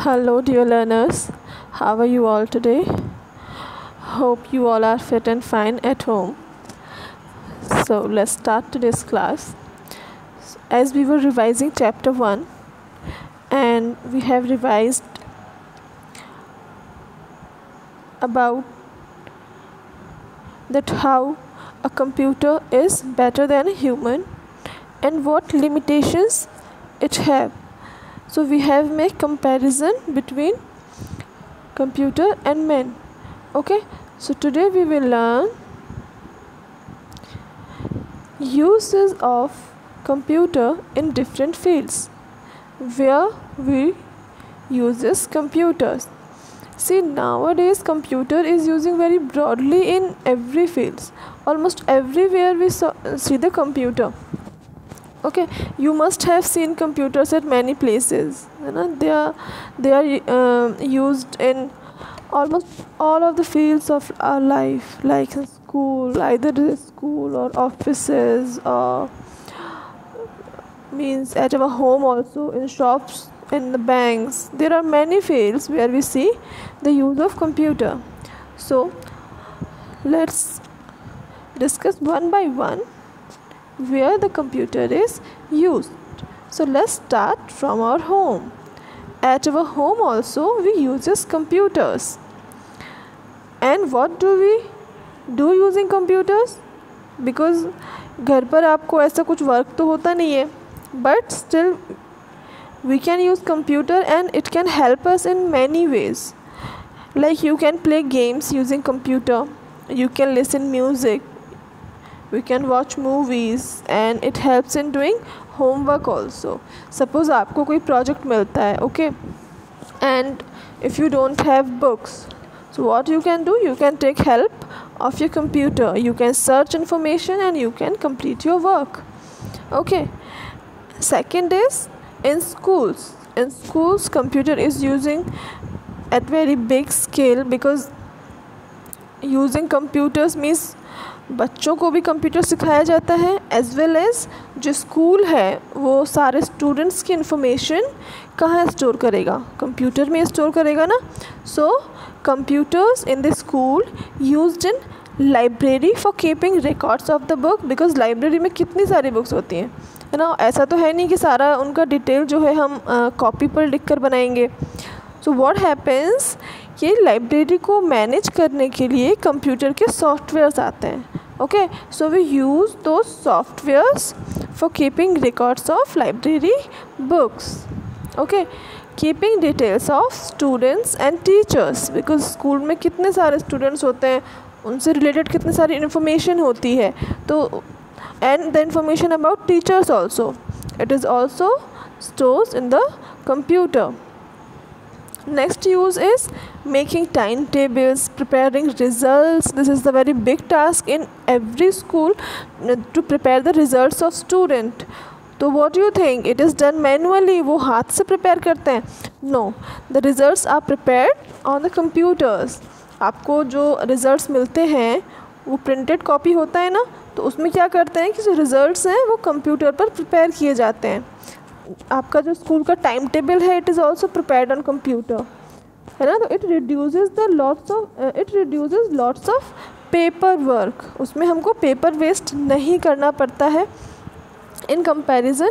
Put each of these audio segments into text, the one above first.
Hello, dear learners. How are you all today? Hope you all are fit and fine at home. So, let's start today's class. As we were revising chapter 1, and we have revised about that how a computer is better than a human and what limitations it have. So we have made comparison between computer and man. Okay, so today we will learn uses of computer in different fields where we uses computers. See, nowadays computer is using very broadly in every fields. Almost everywhere we see the computer. Okay, you must have seen computers at many places. They are used in almost all of the fields of our life, like in school, either in school or offices, or means at our home also, in shops, in the banks. There are many fields where we see the use of computer. So let's discuss one by one where the computer is used. So let's start from our home. At our home also we uses computers. And what do we do using computers? Because घर पर आपको ऐसा कुछ work तो होता नहीं है, but still we can use computer and it can help us in many ways. Like you can play games using computer, you can listen music, we can watch movies, and it helps in doing homework also. Suppose आपको कोई project मिलता है, okay, and if you don't have books, so what you can do, you can take help of your computer, you can search information and you can complete your work. Okay, second is in schools computer is using at very big scale, because using computers means बच्चों को भी computer सिखाया जाता है, as well as जो school है वो सारे स्टूडेंट्स की इन्फॉर्मेशन कहाँ स्टोर करेगा, कंप्यूटर में स्टोर करेगा ना. So computers in the school used in library for keeping records of the book, because library में कितनी सारी बुक्स होती हैं, है ना. ऐसा तो है नहीं कि सारा उनका डिटेल जो है हम कॉपी पर लिख कर बनाएंगे. सो व्हाट हैपेंस कि लाइब्रेरी को मैनेज करने के लिए कंप्यूटर के सॉफ्टवेयर्स आते हैं. ओके, सो वी यूज़ दो softwares for keeping records of library books. Okay, keeping details of students and teachers, because school में कितने सारे स्टूडेंट्स होते हैं, उनसे रिलेटेड कितनी सारी इन्फॉर्मेशन होती है. तो and the information about teachers also, it is also stores in the computer. Next use is making timetables, preparing results. This is the very big task in every school, to prepare the results of student. तो what do you think? It is done manually. वो हाथ से prepare करते हैं? No, the results are prepared on the computers. आपको जो results मिलते हैं वो printed copy होता है ना, तो उसमें क्या करते हैं कि जो results हैं वो कंप्यूटर पर prepare किए जाते हैं. आपका जो स्कूल का टाइम टेबल है, it is also prepared on computer, है ना. तो it reduces lots of paper work. उसमें हमको पेपर वेस्ट नहीं करना पड़ता है इन कंपैरिजन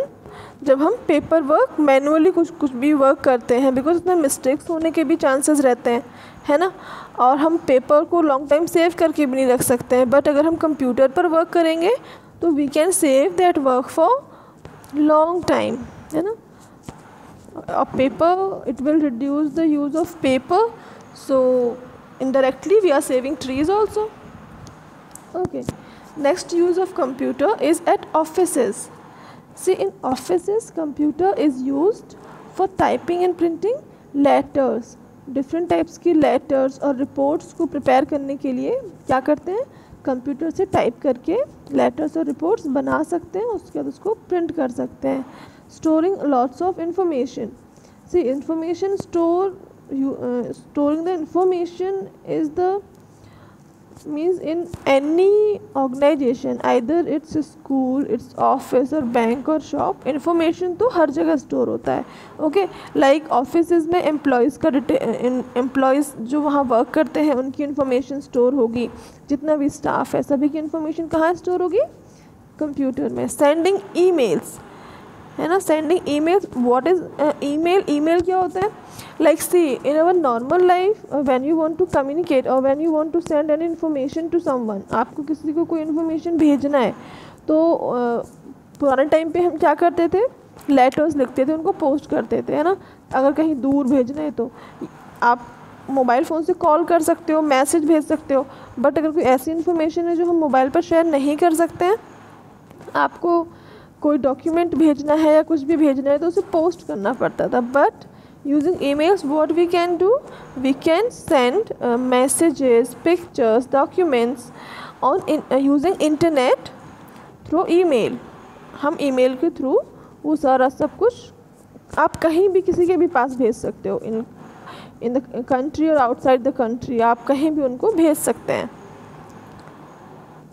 जब हम पेपर वर्क मैनुअली कुछ भी वर्क करते हैं, बिकॉज उसमें मिस्टेक्स होने के भी चांसेस रहते हैं, है ना. और हम पेपर को लॉन्ग टाइम सेव करके भी नहीं रख सकते हैं, बट अगर हम कंप्यूटर पर वर्क करेंगे तो we can save that work for long time, है ना. Paper, it will reduce the use of paper, so indirectly we are saving trees also. Okay, next use of computer is at offices. See, in offices computer is used for typing and printing letters. Different types की letters और reports को prepare करने के लिए क्या करते हैं, computer से टाइप करके लेटर्स और रिपोर्ट्स बना सकते हैं, उसके बाद उसको प्रिंट कर सकते हैं. Storing lots of information. See, storing the information is the means in any organisation, either it's school, it's office और बैंक और शॉप, इंफॉर्मेशन तो हर जगह स्टोर होता है. ओके, लाइक ऑफिसेज में एम्प्लॉयज़ का एम्प्लॉयज़ जो वहाँ वर्क करते हैं उनकी इन्फॉर्मेशन स्टोर होगी. जितना भी स्टाफ है सभी की इन्फॉर्मेशन कहाँ स्टोर होगी? कंप्यूटर में. सेंडिंग ईमेल्स, है ना, sending emails. What is email? Email क्या होता है? Like see in our normal life when you want to communicate or when you want to send an information to someone, आपको किसी को कोई इन्फॉर्मेशन भेजना है तो पुराने टाइम पे हम क्या करते थे? लेटर्स लिखते थे, उनको पोस्ट करते थे, है ना. अगर कहीं दूर भेजना है तो आप मोबाइल फ़ोन से कॉल कर सकते हो, मैसेज भेज सकते हो. बट अगर कोई ऐसी इन्फॉर्मेशन है जो हम मोबाइल पर शेयर नहीं कर सकते हैं, आपको कोई डॉक्यूमेंट भेजना है या कुछ भी भेजना है तो उसे पोस्ट करना पड़ता था. But using emails what we can do? We can send messages, pictures, documents on using internet through email. हम ईमेल के थ्रू वो सारा सब कुछ आप कहीं भी किसी के भी पास भेज सकते हो. इन द कंट्री और आउटसाइड द कंट्री आप कहीं भी उनको भेज सकते हैं.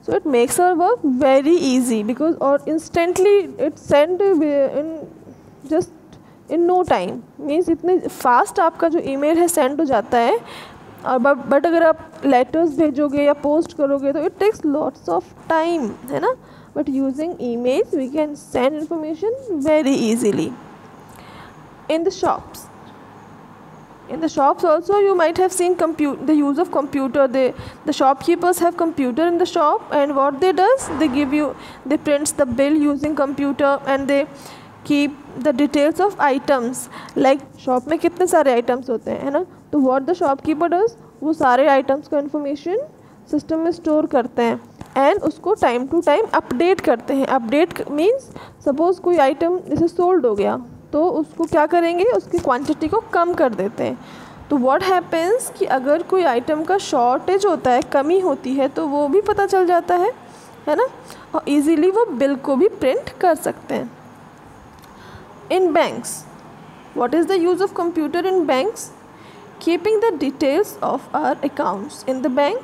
So it makes our work very easy because or instantly it send in just in no time, means इतने फास्ट आपका जो ईमेल है सेंड हो जाता है. और बट अगर आप लेटर्स भेजोगे या पोस्ट करोगे तो it takes lots of time, है ना. But using emails we can send information very easily. In the shops, in the shops also you might have seen the use of computer. The shopkeepers have computer in the shop, and what they does, they prints the bill using computer and they keep the details of items. like shop में कितने सारे items होते हैं, है ना. तो what the shopkeeper does, वो सारे items का information सिस्टम में स्टोर करते हैं एंड उसको टाइम टू टाइम अपडेट करते हैं. अपडेट मीन्स सपोज़ कोई आइटम जैसे सोल्ड हो गया तो उसको क्या करेंगे, उसकी क्वांटिटी को कम कर देते हैं. तो व्हाट हैपेंस कि अगर कोई आइटम का शॉर्टेज होता है, कमी होती है, तो वो भी पता चल जाता है ना. और इजीली वो बिल को भी प्रिंट कर सकते हैं. In banks, what is the use of computer in banks? Keeping the details of our accounts in the bank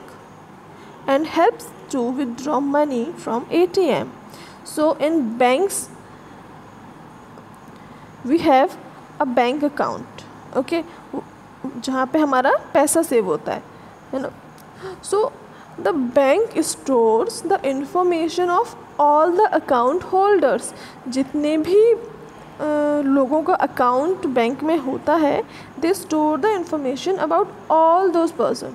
and helps to withdraw money from ATM. So in banks we have a bank account, okay, जहाँ पे हमारा पैसा save होता है ना. So the bank stores the information of all the account holders. जितने भी लोगों का अकाउंट बैंक में होता है, they store the information about all those person.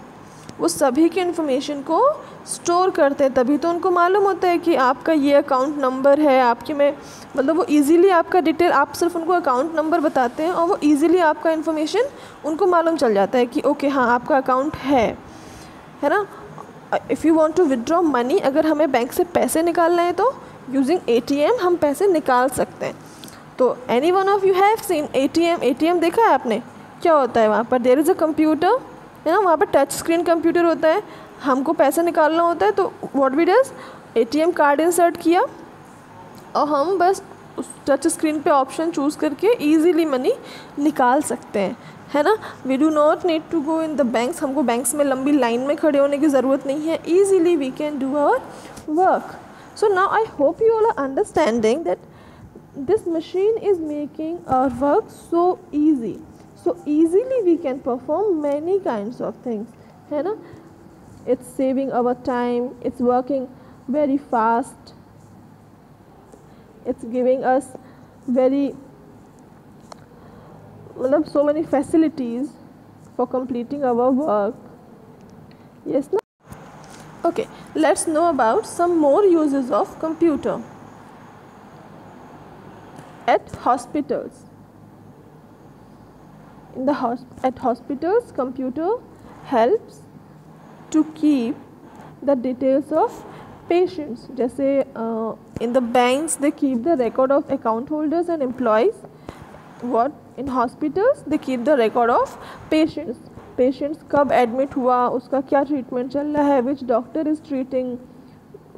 वो सभी की इन्फॉर्मेशन को स्टोर करते हैं, तभी तो उनको मालूम होता है कि आपका ये अकाउंट नंबर है. आपके में मतलब वो इजीली आपका डिटेल, आप सिर्फ उनको अकाउंट नंबर बताते हैं और वो इजीली आपका इन्फॉर्मेशन उनको मालूम चल जाता है कि ओके हाँ आपका अकाउंट है ना. If you want to withdraw money, अगर हमें बैंक से पैसे निकालना है तो यूजिंग ATM हम पैसे निकाल सकते हैं. तो any one of you have seen ATM देखा है आपने? क्या होता है वहाँ पर? देयर इज़ अ कंप्यूटर, है ना. वहाँ पर टच स्क्रीन कंप्यूटर होता है. हमको पैसा निकालना होता है तो what we does, ATM card insert किया और हम बस उस टच स्क्रीन पे ऑप्शन चूज़ करके इजीली मनी निकाल सकते हैं, है ना. We do not need to go in the banks. हमको बैंक्स में लंबी लाइन में खड़े होने की ज़रूरत नहीं है. Easily we can do our work. So now I hope you all are understanding that this machine is making our work so easy. So easily we can perform many kinds of things, है ना. It's saving our time, it's working very fast, it's giving us very मतलब so many facilities for completing our work. Yes, na? Okay, let's know about some more uses of computer at hospitals. At hospitals, computer helps to keep the details of patients. जैसे in the banks they keep the record of account holders and employees. What in hospitals they keep the record of patients. Patients कब admit हुआ, उसका क्या treatment चल रहा है, which doctor is treating,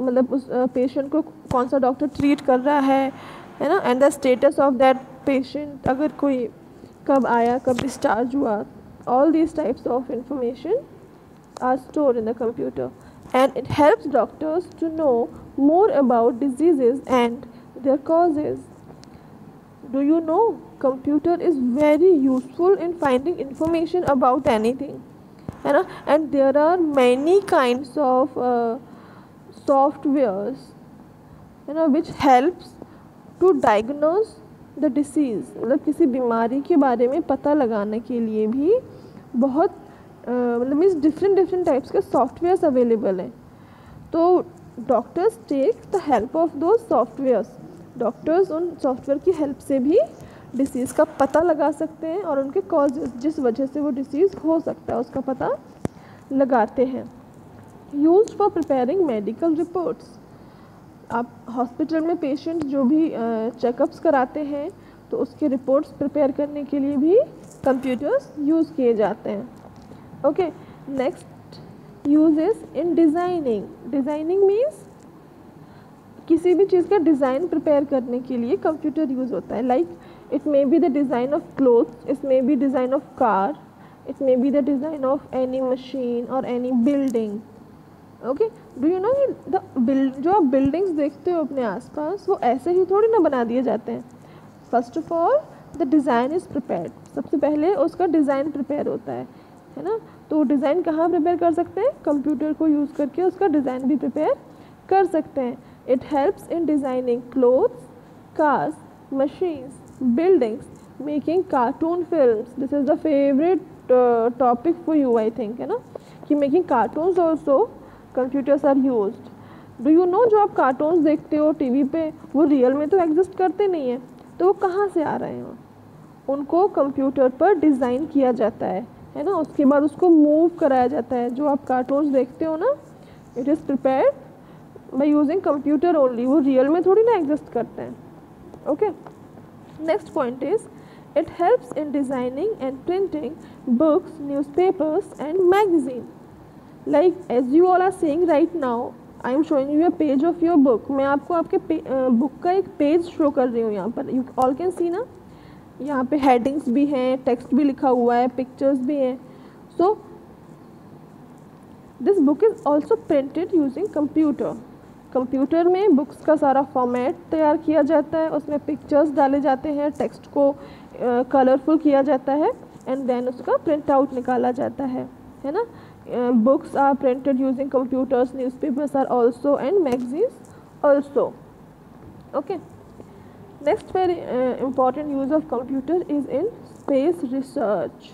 मतलब उस patient को कौन सा डॉक्टर ट्रीट कर रहा है ना. and the status of that patient, अगर कोई कब आया, कब डिस्चार्ज हुआ, all these types of information are stored in the computer. and it helps doctors to know more about diseases and their causes. Do you know computer is very useful in finding information about anything, है ना? And there are many kinds of softwares, है ना, which helps to diagnose the disease, मतलब किसी बीमारी के बारे में पता लगाने के लिए भी बहुत मतलब मीन्स डिफरेंट टाइप्स के सॉफ्टवेयर्स अवेलेबल हैं. तो doctors take the help of दो सॉफ्टवेयर्स. डॉक्टर्स उन सॉफ्टवेयर की हेल्प से भी डिसीज़ का पता लगा सकते हैं और उनके कॉजेज, जिस वजह से वो डिसीज़ हो सकता है, उसका पता लगाते हैं. Used for preparing medical reports. आप हॉस्पिटल में पेशेंट जो भी चेकअप्स कराते हैं तो उसके रिपोर्ट्स प्रिपेयर करने के लिए भी कंप्यूटर्स यूज़ किए जाते हैं. Okay, next use is in designing. Designing means किसी भी चीज़ का डिज़ाइन प्रिपेयर करने के लिए कंप्यूटर यूज़ होता है. Like it may be the design of clothes, it may be design of car, it may be the design of any machine और any building. Okay, do you know कि जो आप buildings देखते हो अपने आसपास, वो ऐसे ही थोड़ी ना बना दिए जाते हैं. First of all the design is prepared. सबसे पहले उसका डिज़ाइन प्रिपेयर होता है ना. तो डिज़ाइन कहाँ प्रिपेयर कर सकते हैं? कंप्यूटर को यूज़ करके उसका डिज़ाइन भी प्रिपेयर कर सकते हैं. It helps in designing clothes, cars, machines, buildings, making cartoon films. This is the favorite topic for you, I think, है ना, कि making cartoons also computers are used. Do you know जो आप cartoons देखते हो टीवी पे, वो real में तो एग्जिस्ट करते नहीं हैं, तो वो कहाँ से आ रहे हैं? उनको कंप्यूटर पर डिज़ाइन किया जाता है ना. उसके बाद उसको मूव कराया जाता है. जो आप कार्टून्स देखते हो ना, it is prepared by using computer only. वो रियल में थोड़ी ना एग्जिस्ट करते हैं. Okay, next point is it helps in designing and printing books, newspapers and magazine. Like as you all are seeing right now, I am showing you a page of your book. मैं आपको आपके book का एक page show कर रही हूँ यहाँ पर. You all can see ना, यहाँ पे headings भी हैं, text भी लिखा हुआ है, pictures भी हैं. So this book is also printed using computer. Computer में बुक्स का सारा फॉर्मेट तैयार किया जाता है, उसमें पिक्चर्स डाले जाते हैं, टेक्स्ट को कलरफुल किया जाता है एंड देन उसका प्रिंट आउट निकाला जाता है ना. Books are printed using computers, newspapers are also and magazines also. Okay, next very important use of computer is in space research.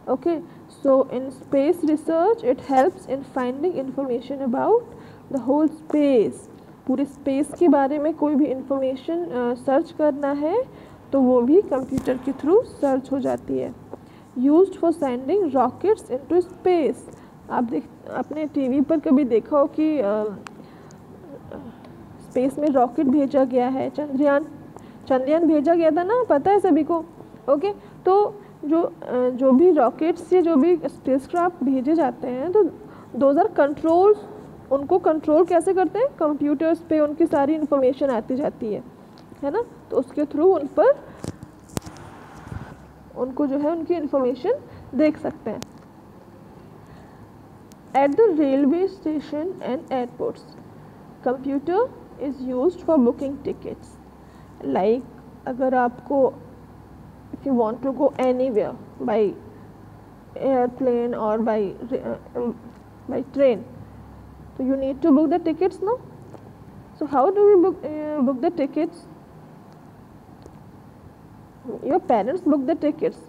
Okay, so in space research it helps in finding information about the whole space. पूरे space के बारे में कोई भी information search करना है तो वो भी कंप्यूटर के थ्रू सर्च हो जाती है. Used for sending rockets into space. आप अपने टीवी पर कभी देखा हो कि स्पेस में रॉकेट भेजा गया है. चंद्रयान भेजा गया था ना, पता है सभी को. ओके, तो जो भी रॉकेट्स से जो भी स्पेसक्राफ्ट भेजे जाते हैं तो दोज आर कंट्रोल्स. उनको कंट्रोल कैसे करते हैं? कंप्यूटर्स पे उनकी सारी इन्फॉर्मेशन आती जाती है ना. तो उसके थ्रू उनको जो है उनकी इन्फॉर्मेशन देख सकते हैं. At the railway station and airports computer is used for booking tickets. Like अगर आपको if you want to go anywhere by airplane और by train, so you need to book the tickets, no? So how do we book the tickets? Your parents book the tickets.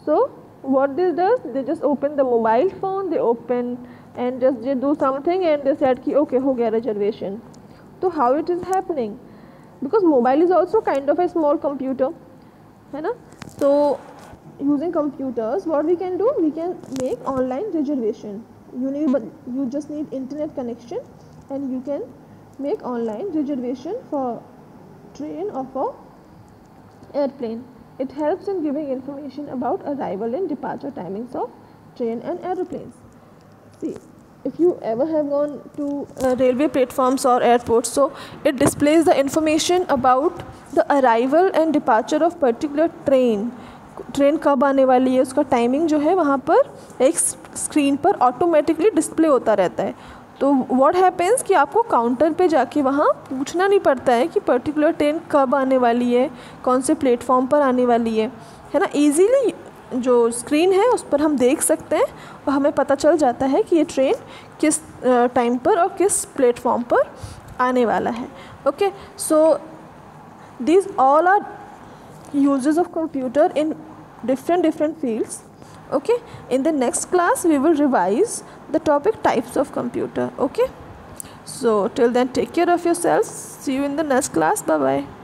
So what this does, they just open the mobile phone, they open and just they do something and they said ki okay ho gaya reservation. So how it is happening? Because mobile is also kind of a small computer, है ना. So using computers, what we can do, we can make online reservation. You just need internet connection and you can make online reservation for train or for airplane. It helps in giving information about arrival and departure timings of train and aeroplanes. See, if you ever have gone to railway platforms or airports, so it displays the information about the arrival and departure of particular train. Train कब आने वाली है, उसका timing जो है वहाँ पर एक स्क्रीन पर ऑटोमेटिकली डिस्प्ले होता रहता है. तो व्हाट हैपेंस कि आपको काउंटर पे जाके वहाँ पूछना नहीं पड़ता है कि पर्टिकुलर ट्रेन कब आने वाली है, कौन से प्लेटफॉर्म पर आने वाली है ना। ईजीली जो स्क्रीन है उस पर हम देख सकते हैं और हमें पता चल जाता है कि ये ट्रेन किस टाइम पर और किस प्लेटफॉर्म पर आने वाला है। Okay, so these all are uses of computer in different fields. Okay, in the next class we will revise the topic types of computer. Okay, so till then take care of yourselves. See you in the next class. Bye bye.